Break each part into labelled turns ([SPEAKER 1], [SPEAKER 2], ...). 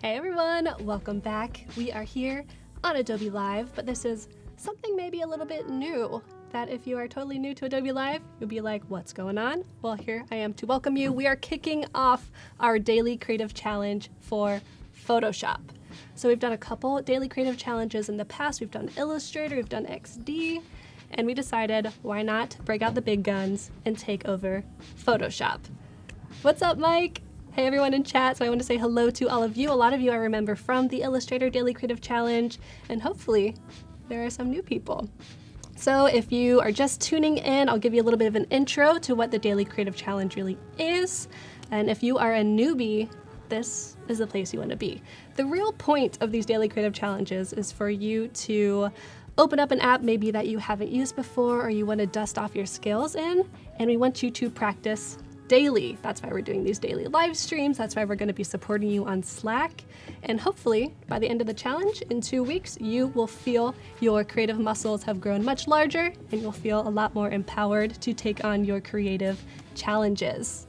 [SPEAKER 1] Hey everyone, welcome back. We are here on Adobe Live, but this is something maybe a little bit new that if you are totally new to Adobe Live, you'll be like, what's going on? Well, here I am to welcome you. We are kicking off our daily creative challenge for Photoshop. So we've done a couple daily creative challenges in the past. We've done Illustrator, we've done XD, and we decided why not break out the big guns and take over Photoshop. What's up, Mike? Hey everyone in chat, so I want to say hello to all of you. A lot of you I remember from the Illustrator Daily Creative Challenge, and hopefully there are some new people. So if you are just tuning in, I'll give you a little bit of an intro to what the Daily Creative Challenge really is. And if you are a newbie, this is the place you want to be. The real point of these Daily Creative Challenges is for you to open up an app maybe that you haven't used before or you want to dust off your skills in, and we want you to practice daily. That's why we're doing these daily live streams. That's why we're going to be supporting you on Slack. And hopefully by the end of the challenge in 2 weeks, you will feel your creative muscles have grown much larger and you'll feel a lot more empowered to take on your creative challenges.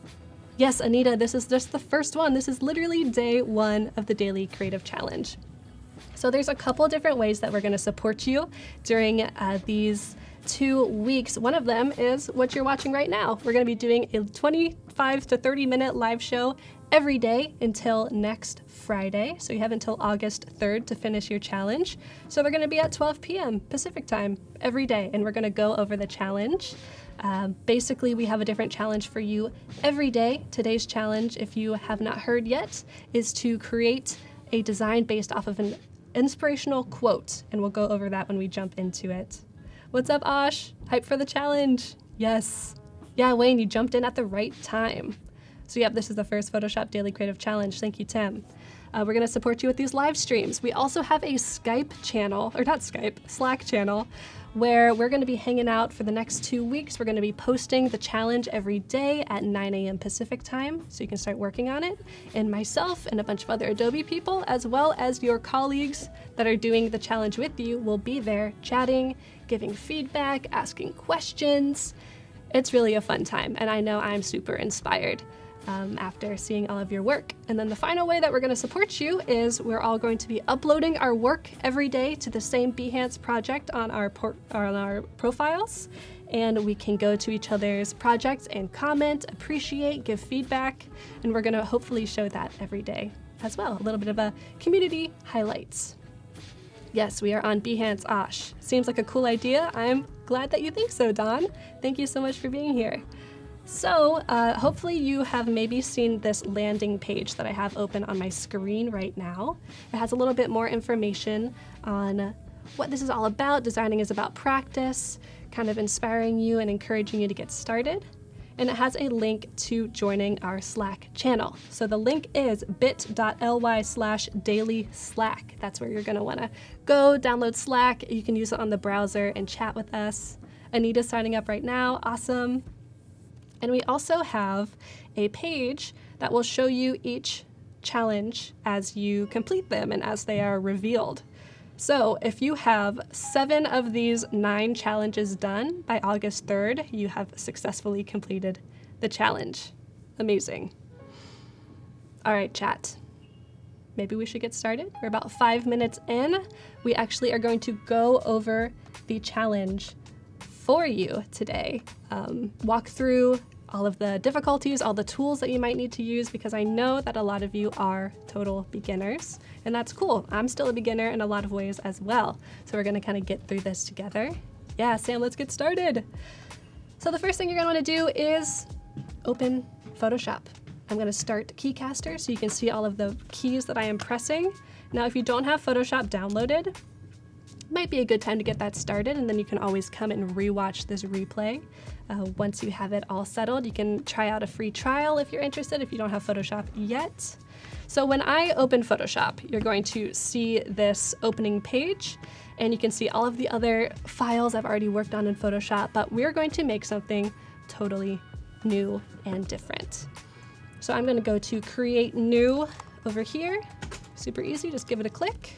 [SPEAKER 1] Yes, Anita, this is just the first one. This is literally day one of the Daily Creative Challenge. So there's a couple different ways that we're going to support you during these 2 weeks. One of them is what you're watching right now. We're going to be doing a 25 to 30 minute live show every day until next Friday. So you have until August 3rd to finish your challenge. So we're going to be at 12 p.m. Pacific time every day, and we're going to go over the challenge. Basically, we have a different challenge for you every day. Today's challenge, if you have not heard yet, is to create a design based off of an inspirational quote, and we'll go over that when we jump into it. What's up, Osh? Hype for the challenge? Yes. Yeah, Wayne, you jumped in at the right time. So yeah, this is the first Photoshop Daily Creative Challenge. Thank you, Tim. We're going to support you with these live streams. We also have a Skype channel, or not Skype, Slack channel, where we're going to be hanging out for the next 2 weeks. We're going to be posting the challenge every day at 9 a.m. Pacific time, so you can start working on it. And myself and a bunch of other Adobe people, as well as your colleagues that are doing the challenge with you, will be there chatting, giving feedback, asking questions. It's really a fun time, and I know I'm super inspired after seeing all of your work. And then the final way that we're going to support you is we're all going to be uploading our work every day to the same Behance project on our profiles, and we can go to each other's projects and comment, appreciate, give feedback, and we're going to hopefully show that every day as well. A little bit of a community highlights. Yes, we are on Behance, Osh. Seems like a cool idea. I'm glad that you think so, Don. Thank you so much for being here. So hopefully you have maybe seen this landing page that I have open on my screen right now. It has a little bit more information on what this is all about. Designing is about practice, kind of inspiring you and encouraging you to get started. And it has a link to joining our Slack channel. So the link is bit.ly/dailyslack. That's where you're gonna wanna go download Slack. You can use it on the browser and chat with us. Anita's signing up right now, awesome. And we also have a page that will show you each challenge as you complete them and as they are revealed. So if you have 7 of these 9 challenges done by August 3rd, you have successfully completed the challenge. Amazing. All right, chat. Maybe we should get started. We're about 5 minutes in. We actually are going to go over the challenge for you today. Walk through all of the difficulties, all the tools that you might need to use, because I know that a lot of you are total beginners, and that's cool. I'm still a beginner in a lot of ways as well. So we're gonna kind of get through this together. Yeah, Sam, let's get started. So the first thing you're gonna wanna do is open Photoshop. I'm gonna start Keycaster so you can see all of the keys that I am pressing. Now, if you don't have Photoshop downloaded, might be a good time to get that started, and then you can always come and rewatch this replay. Once you have it all settled, you can try out a free trial if you're interested, if you don't have Photoshop yet. So when I open Photoshop, you're going to see this opening page, and you can see all of the other files I've already worked on in Photoshop, but we're going to make something totally new and different. So I'm gonna go to Create New over here. Super easy, just give it a click.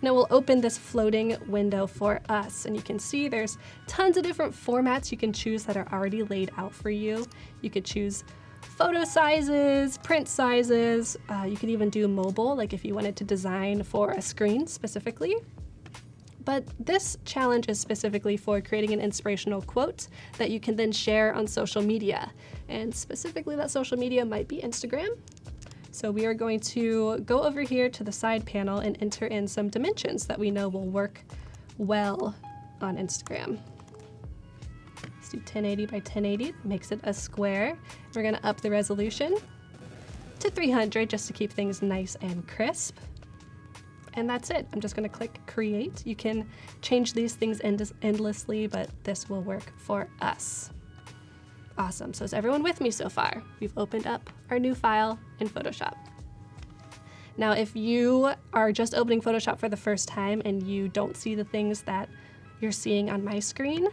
[SPEAKER 1] Now we'll open this floating window for us, and you can see there's tons of different formats you can choose that are already laid out for you. You could choose photo sizes, print sizes. You could even do mobile, like if you wanted to design for a screen specifically. But this challenge is specifically for creating an inspirational quote that you can then share on social media. And specifically that social media might be Instagram. So we are going to go over here to the side panel and enter in some dimensions that we know will work well on Instagram. Let's do 1080 by 1080, makes it a square. We're gonna up the resolution to 300 just to keep things nice and crisp. And that's it. I'm just gonna click create. You can change these things endlessly, but this will work for us. Awesome, so is everyone with me so far? We've opened up our new file in Photoshop. Now, if you are just opening Photoshop for the first time and you don't see the things that you're seeing on my screen,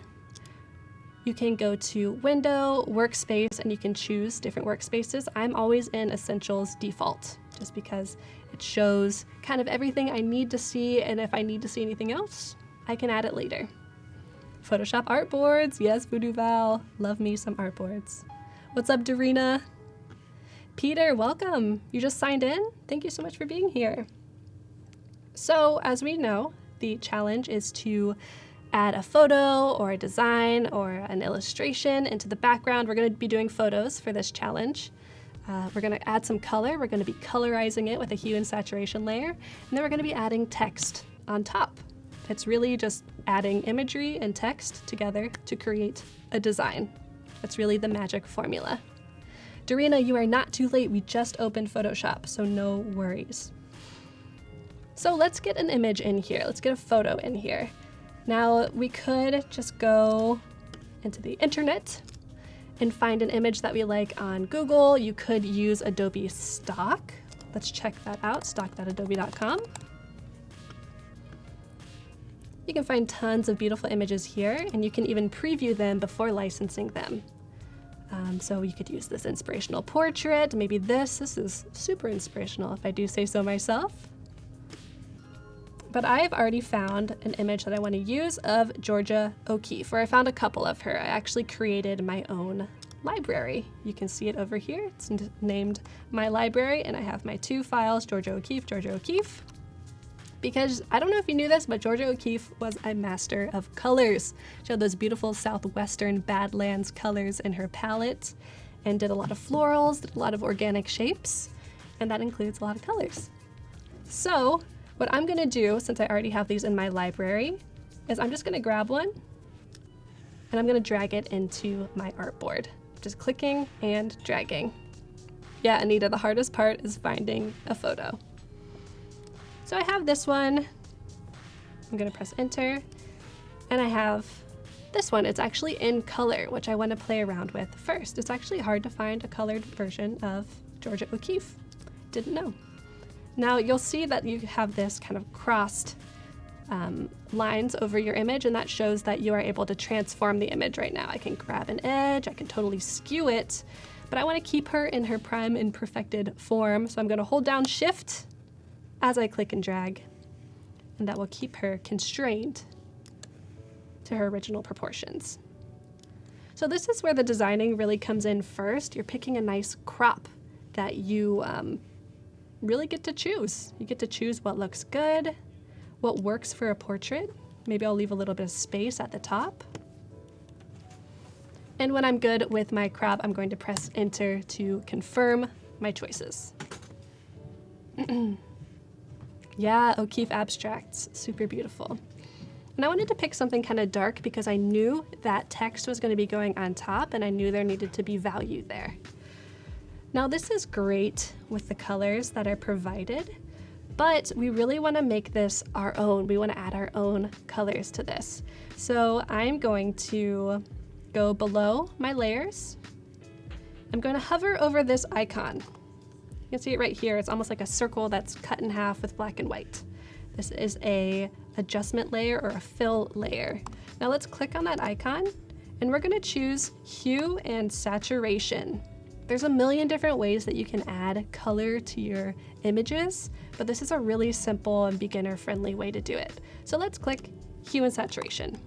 [SPEAKER 1] you can go to Window, Workspace, and you can choose different workspaces. I'm always in Essentials Default, just because it shows kind of everything I need to see, and if I need to see anything else, I can add it later. Photoshop artboards, yes, Voodoo Val, love me some artboards. What's up, Dorina? Peter, welcome. You just signed in? Thank you so much for being here. So, as we know, the challenge is to add a photo or a design or an illustration into the background. We're going to be doing photos for this challenge. We're going to add some color. We're going to be colorizing it with a hue and saturation layer. And then we're going to be adding text on top. It's really just adding imagery and text together to create a design. That's really the magic formula. Dorina, you are not too late. We just opened Photoshop, so no worries. So let's get an image in here. Let's get a photo in here. Now, we could just go into the internet and find an image that we like on Google. You could use Adobe Stock. Let's check that out, stock.adobe.com. You can find tons of beautiful images here, and you can even preview them before licensing them. So you could use this inspirational portrait, maybe this is super inspirational if I do say so myself. But I've already found an image that I want to use of Georgia O'Keeffe, or I found a couple of her. I actually created my own library. You can see it over here. It's named My Library, and I have my two files, Georgia O'Keeffe. Because I don't know if you knew this, but Georgia O'Keeffe was a master of colors. She had those beautiful southwestern Badlands colors in her palette and did a lot of florals, did a lot of organic shapes, and that includes a lot of colors. So what I'm gonna do, since I already have these in my library, is I'm just gonna grab one and I'm gonna drag it into my artboard. Just clicking and dragging. Yeah, Anita, the hardest part is finding a photo. So I have this one, I'm gonna press enter, and I have this one. It's actually in color, which I wanna play around with first. It's actually hard to find a colored version of Georgia O'Keeffe. Didn't know. Now you'll see that you have this kind of crossed lines over your image, and that shows that you are able to transform the image right now. I can grab an edge, I can totally skew it, but I wanna keep her in her prime and perfected form, so I'm gonna hold down Shift as I click and drag, and that will keep her constrained to her original proportions. So this is where the designing really comes in first. You're picking a nice crop that you really get to choose. You get to choose what looks good, what works for a portrait. Maybe I'll leave a little bit of space at the top. And when I'm good with my crop, I'm going to press enter to confirm my choices. Yeah, O'Keeffe abstracts, super beautiful. And I wanted to pick something kind of dark because I knew that text was going to be going on top, and I knew there needed to be value there. Now this is great with the colors that are provided, but we really want to make this our own. We want to add our own colors to this. So I'm going to go below my layers. I'm going to hover over this icon. You can see it right here. It's almost like a circle that's cut in half with black and white. This is a adjustment layer or a fill layer. Now let's click on that icon, and we're gonna choose hue and saturation. There's a million different ways that you can add color to your images, but this is a really simple and beginner-friendly way to do it. So let's click hue and saturation.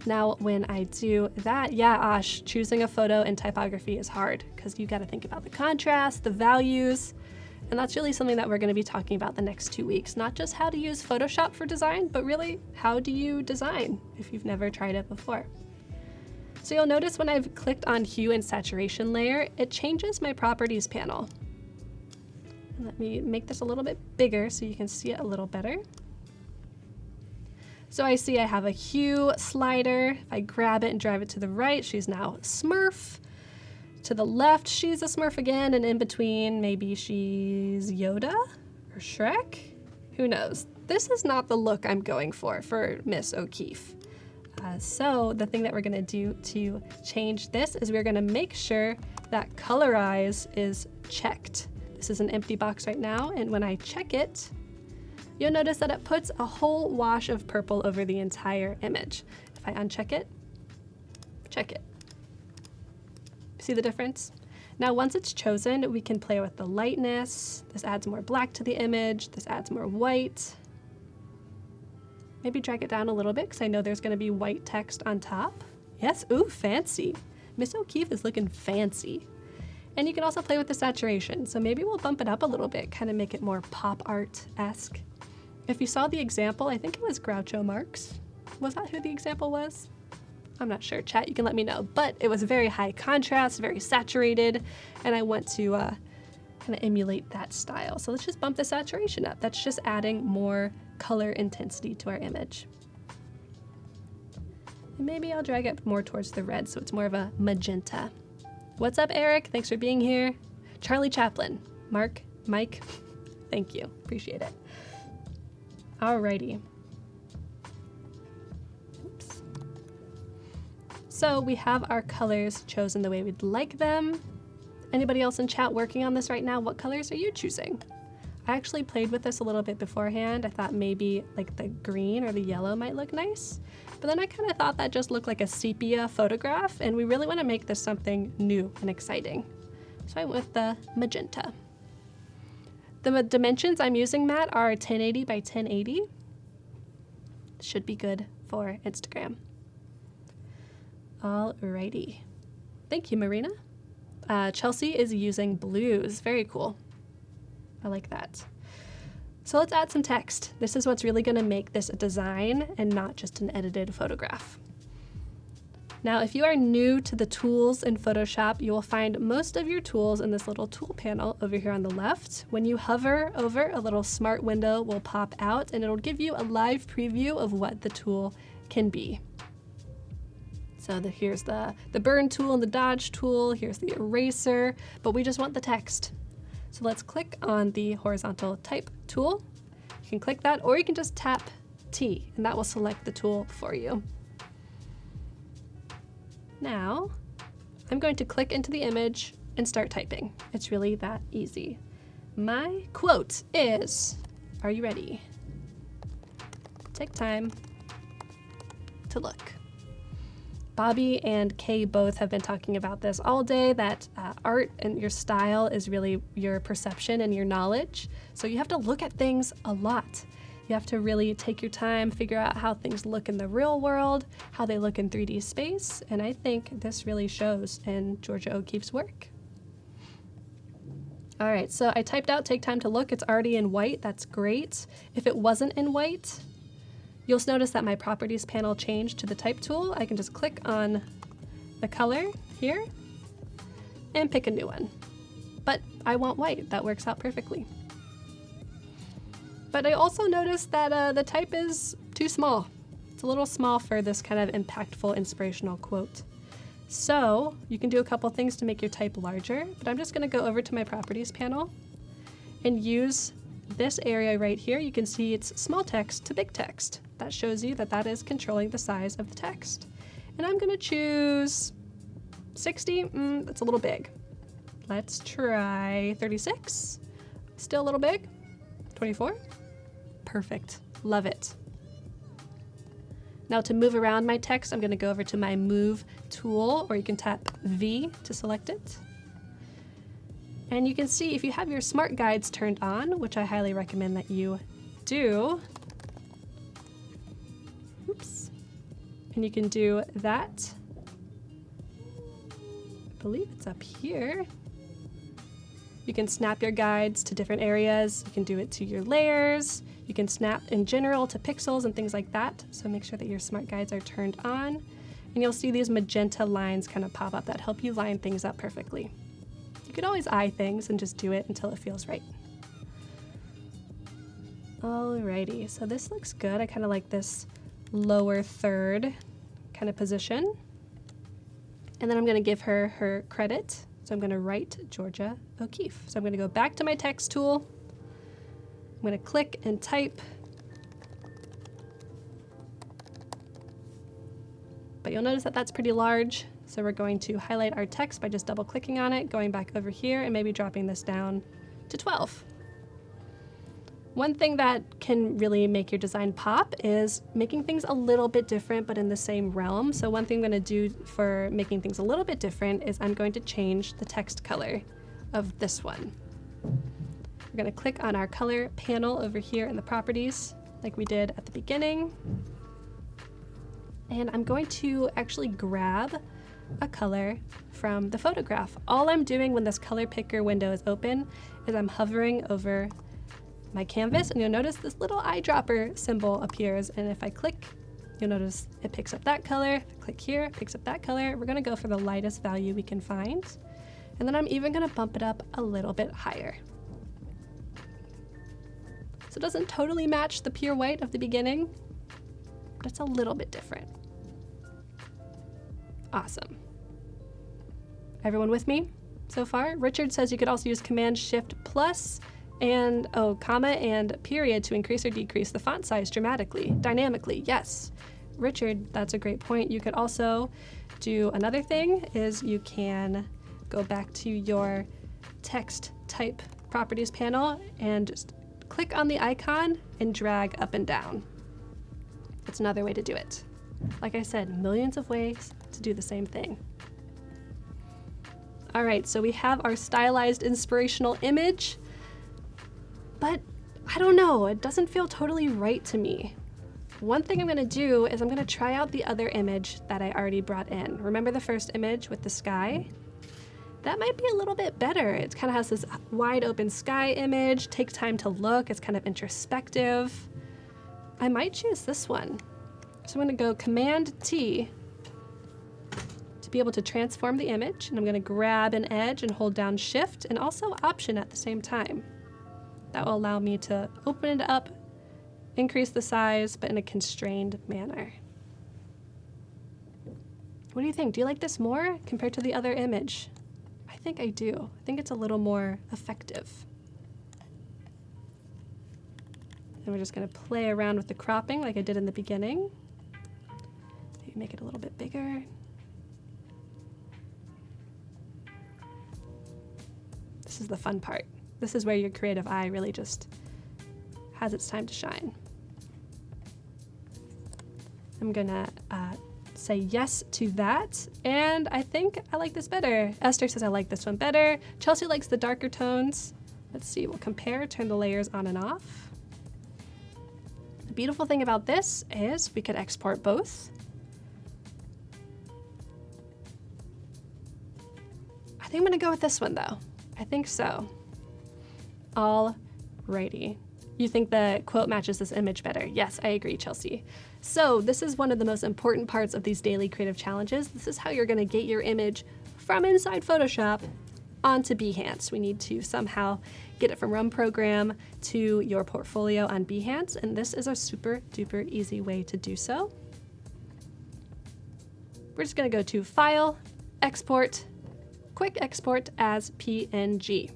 [SPEAKER 1] Now, when I do that, yeah, choosing a photo in typography is hard because you got to think about the contrast, the values, and that's really something that we're going to be talking about the next 2 weeks. Not just how to use Photoshop for design, but really how do you design if you've never tried it before. So you'll notice when I've clicked on hue and saturation layer, it changes my properties panel. Let me make this a little bit bigger so you can see it a little better. So I see I have a hue slider. If I grab it and drive it to the right, she's now Smurf. To the left, she's a Smurf again, and in between, maybe she's Yoda or Shrek? Who knows? This is not the look I'm going for Miss O'Keefe. So the thing that we're gonna do to change this is we're gonna make sure that colorize is checked. This is an empty box right now, and when I check it, you'll notice that it puts a whole wash of purple over the entire image. If I uncheck it, check it. See the difference? Now once it's chosen, we can play with the lightness. This adds more black to the image. This adds more white. Maybe drag it down a little bit because I know there's going to be white text on top. Yes, ooh, fancy. Miss O'Keefe is looking fancy. And you can also play with the saturation. So maybe we'll bump it up a little bit, kind of make it more pop art-esque. If you saw the example, I think it was Groucho Marx. Was that who the example was? I'm not sure. Chat, you can let me know. But it was very high contrast, very saturated, and I want to kind of emulate that style. So let's just bump the saturation up. That's just adding more color intensity to our image. And maybe I'll drag it more towards the red so it's more of a magenta. What's up, Eric? Thanks for being here. Charlie Chaplin. Mark, Mike, thank you. Appreciate it. Alrighty. Oops. So we have our colors chosen the way we'd like them. Anybody else in chat working on this right now? What colors are you choosing? I actually played with this a little bit beforehand. I thought maybe like the green or the yellow might look nice. But then I kind of thought that just looked like a sepia photograph, and we really want to make this something new and exciting. So I went with the magenta. The dimensions I'm using, Matt, are 1080 by 1080. Should be good for Instagram. Alrighty. Thank you, Marina. Chelsea is using blues. Very cool. I like that. So let's add some text. This is what's really going to make this a design and not just an edited photograph. Now, if you are new to the tools in Photoshop, you will find most of your tools in this little tool panel over here on the left. When you hover over, a little smart window will pop out and it'll give you a live preview of what the tool can be. So here's the burn tool and the dodge tool. Here's the eraser, but we just want the text. So let's click on the horizontal type tool. You can click that, or you can just tap T, and that will select the tool for you. Now, I'm going to click into the image and start typing. It's really that easy. My quote is, are you ready? Take time to look. Bobby and Kay both have been talking about this all day, that art and your style is really your perception and your knowledge. So you have to look at things a lot. You have to really take your time, figure out how things look in the real world, how they look in 3D space, and I think this really shows in Georgia O'Keeffe's work. All right, so I typed out take time to look. It's already in white. That's great. If it wasn't in white, you'll notice that my properties panel changed to the type tool. I can just click on the color here and pick a new one. But I want white, that works out perfectly. But I also noticed that the type is too small. It's a little small for this kind of impactful, inspirational quote. So you can do a couple things to make your type larger, but I'm just gonna go over to my properties panel and use this area right here. You can see it's small text to big text. That shows you that that is controlling the size of the text. And I'm gonna choose 60, that's a little big. Let's try 36, still a little big. 24, perfect, love it. Now to move around my text, I'm gonna go over to my move tool, or you can tap V to select it. And you can see if you have your smart guides turned on, which I highly recommend that you do, oops, And you can do that. I believe it's up here. You can snap your guides to different areas. You can do it to your layers. You can snap in general to pixels and things like that. So make sure that your smart guides are turned on. And you'll see these magenta lines kind of pop up that help you line things up perfectly. You could always eye things and just do it until it feels right. Alrighty, so this looks good. I kind of like this lower third kind of position. And then I'm going to give her her credit. So I'm going to write Georgia O'Keeffe. So I'm going to go back to my text tool. I'm going to click and type. But you'll notice that that's pretty large. So we're going to highlight our text by just double clicking on it, going back over here and maybe dropping this down to 12. One thing that can really make your design pop is making things a little bit different but in the same realm. So one thing I'm going to do for making things a little bit different is I'm going to change the text color of this one. We're going to click on our color panel over here in the properties like we did at the beginning. And I'm going to actually grab a color from the photograph. All I'm doing when this color picker window is open is I'm hovering over my canvas, and you'll notice this little eyedropper symbol appears, and if I click, you'll notice it picks up that color. If I click here, it picks up that color. We're going to go for the lightest value we can find, and then I'm even going to bump it up a little bit higher. So it doesn't totally match the pure white of the beginning, but it's a little bit different. Awesome. Everyone with me so far? Richard says you could also use Command-Shift+ and comma and period to increase or decrease the font size dramatically, dynamically. Yes, Richard, that's a great point. You could also do another thing is you can go back to your text type properties panel and just click on the icon and drag up and down. That's another way to do it. Like I said, millions of ways to do the same thing. All right, so we have our stylized inspirational image. But I don't know, it doesn't feel totally right to me. One thing I'm going to do is I'm going to try out the other image that I already brought in. Remember the first image with the sky? That might be a little bit better. It kind of has this wide open sky image, takes time to look, it's kind of introspective. I might choose this one. So I'm going to go Command-T to be able to transform the image, and I'm going to grab an edge and hold down Shift and also Option at the same time. That will allow me to open it up, increase the size, but in a constrained manner. What do you think? Do you like this more compared to the other image? I think I do. I think it's a little more effective. And we're just going to play around with the cropping like I did in the beginning. Maybe make it a little bit bigger. This is the fun part. This is where your creative eye really just has its time to shine. I'm gonna say yes to that, and I think I like this better. Esther says I like this one better. Chelsea likes the darker tones. Let's see, we'll compare, turn the layers on and off. The beautiful thing about this is we could export both. I think I'm gonna go with this one though. I think so. Alrighty. You think the quote matches this image better? Yes, I agree, Chelsea. So this is one of the most important parts of these daily creative challenges. This is how you're going to get your image from inside Photoshop onto Behance. We need to somehow get it from Run Program to your portfolio on Behance, and this is a super duper easy way to do so. We're just going to go to File, Export, Quick Export as PNG.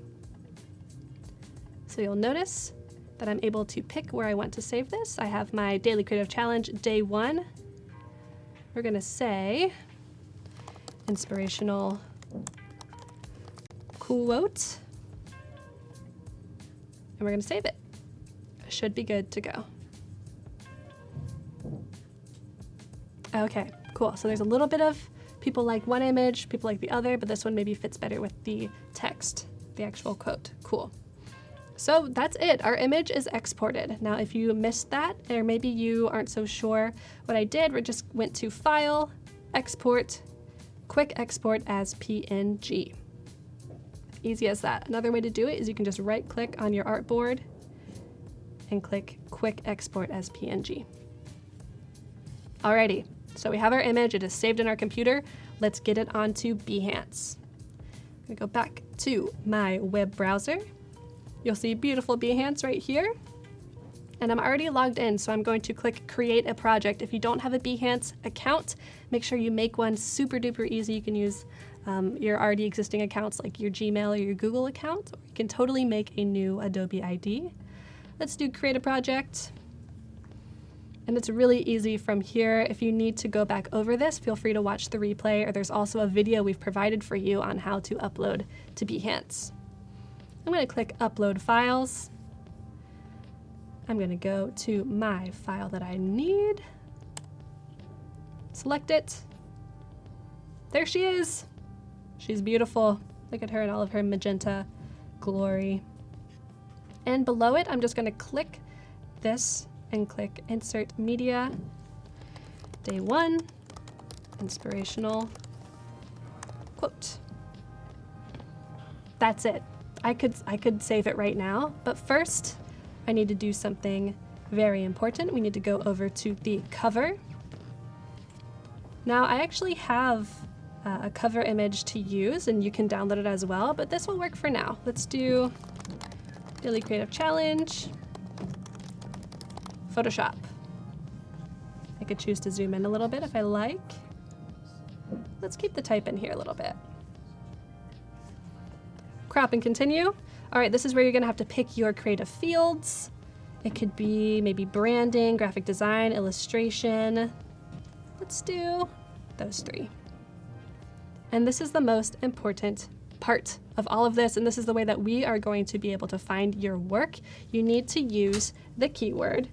[SPEAKER 1] So you'll notice that I'm able to pick where I want to save this. I have my Daily Creative Challenge Day 1. We're going to say inspirational quote, and we're going to save it. It should be good to go. Okay, cool. So there's a little bit of people like one image, people like the other, but this one maybe fits better with the text, the actual quote. Cool. So that's it. Our image is exported. Now, if you missed that, or maybe you aren't so sure what I did, we're just went to File, Export, Quick Export as PNG. Easy as that. Another way to do it is you can just right click on your artboard and click Quick Export as PNG. Alrighty, so we have our image, it is saved in our computer. Let's get it onto Behance. I'm gonna go back to my web browser. You'll see beautiful Behance right here. And I'm already logged in, so I'm going to click Create a Project. If you don't have a Behance account, make sure you make one. Super duper easy. You can use your already existing accounts like your Gmail or your Google account, or you can totally make a new Adobe ID. Let's do Create a Project. And it's really easy from here. If you need to go back over this, feel free to watch the replay, or there's also a video we've provided for you on how to upload to Behance. I'm going to click Upload Files. I'm going to go to my file that I need, select it. There she is. She's beautiful. Look at her in all of her magenta glory. And below it, I'm just going to click this and click Insert Media, Day 1, Inspirational Quote. That's it. I could save it right now, but first I need to do something very important. We need to go over to the cover. Now I actually have a cover image to use, and you can download it as well, but this will work for now. Let's do Daily Creative Challenge, Photoshop. I could choose to zoom in a little bit if I like. Let's keep the type in here a little bit. Crop and continue. All right, this is where you're gonna have to pick your creative fields. It could be maybe branding, graphic design, illustration. Let's do those 3. And this is the most important part of all of this, and this is the way that we are going to be able to find your work. You need to use the keyword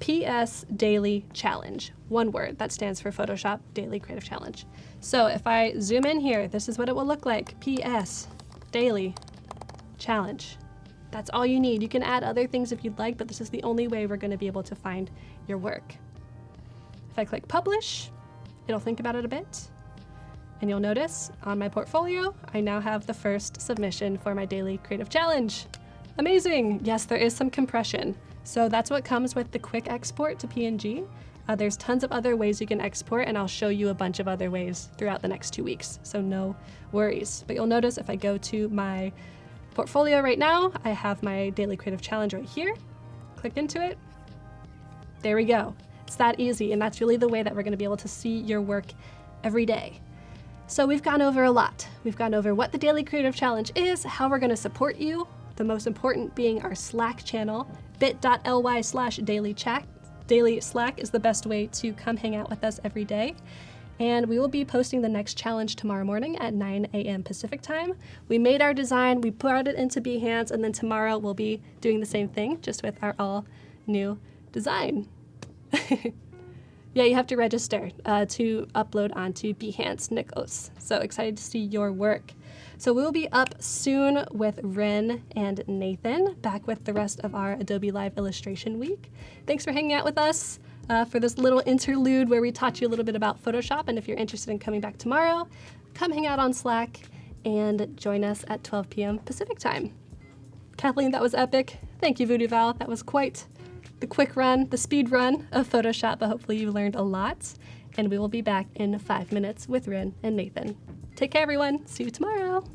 [SPEAKER 1] PS Daily Challenge. One word, that stands for Photoshop Daily Creative Challenge. So if I zoom in here, this is what it will look like. PS Daily Challenge. That's all you need. You can add other things if you'd like, but this is the only way we're going to be able to find your work. If I click Publish, it'll think about it a bit. And you'll notice on my portfolio, I now have the first submission for my Daily Creative Challenge. Amazing! Yes, there is some compression. So that's what comes with the quick export to PNG. There's tons of other ways you can export, and I'll show you a bunch of other ways throughout the next 2 weeks, so no worries. But you'll notice if I go to my portfolio right now, I have my Daily Creative Challenge right here. Click into it. There we go. It's that easy, and that's really the way that we're going to be able to see your work every day. So we've gone over a lot. We've gone over what the Daily Creative Challenge is, how we're going to support you, the most important being our Slack channel, bit.ly/dailychat. Daily Slack is the best way to come hang out with us every day. And we will be posting the next challenge tomorrow morning at 9 a.m. Pacific time. We made our design, we brought it into Behance, and then tomorrow we'll be doing the same thing, just with our all new design. Yeah, you have to register to upload onto Behance, Nikos. So excited to see your work. So we'll be up soon with Ren and Nathan, back with the rest of our Adobe Live Illustration Week. Thanks for hanging out with us for this little interlude where we taught you a little bit about Photoshop. And if you're interested in coming back tomorrow, come hang out on Slack and join us at 12 p.m. Pacific time. Kathleen, that was epic. Thank you, Voodoo Val. That was quite the quick run, the speed run of Photoshop, but hopefully you learned a lot. And we will be back in 5 minutes with Ren and Nathan. Take care, everyone. See you tomorrow.